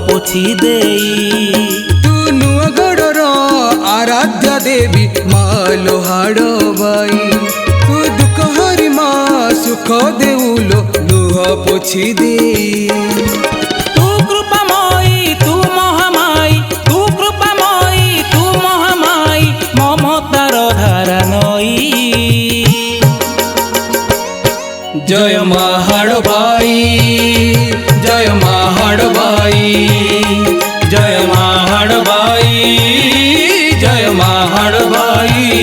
पोछि देई तू नुआगढ़र आराध्या देवी माँ लोहाड़ बाई तू दुख हरि माँ सुख देउलो लुह पोछि देई तू कृपामयी तू महामाई तू कृपामयी तू महामाई ममतार धारा नई जय माँ हाड़बाई जय माँ हाड़बाई जय मां हाड़बाई जय माँ हाड़बाई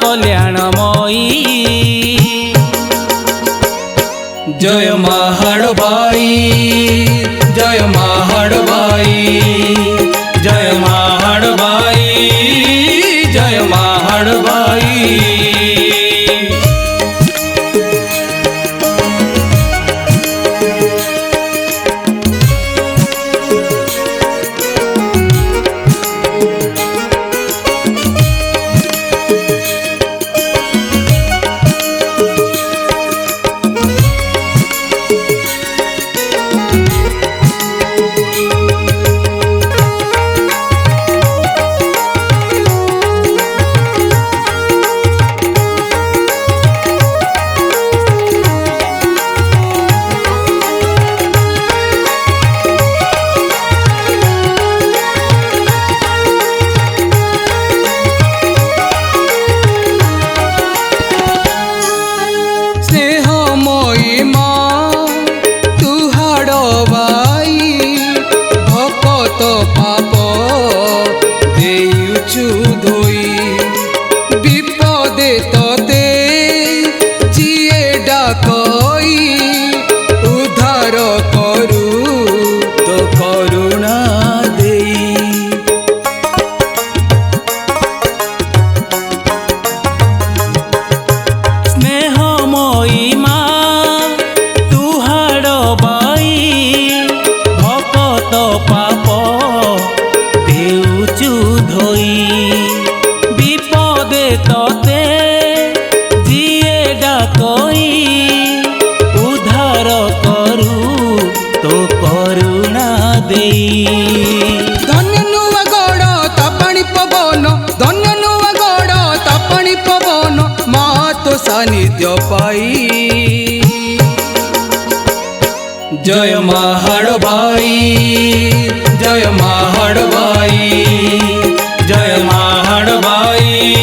कल्याणमयी जय माँ हाड़बाई जय माँ हाड़बाई जय मां हाड़बाई जय माँ हाड़बाई धन्य नुआगढ़ तापाणी पवन धन्य नुआगढ़ तापाणी पवन माँ तो सानिध्य पाई जय माँ हाड़बाई जय मां हाड़बाई जय मां हाड़बाई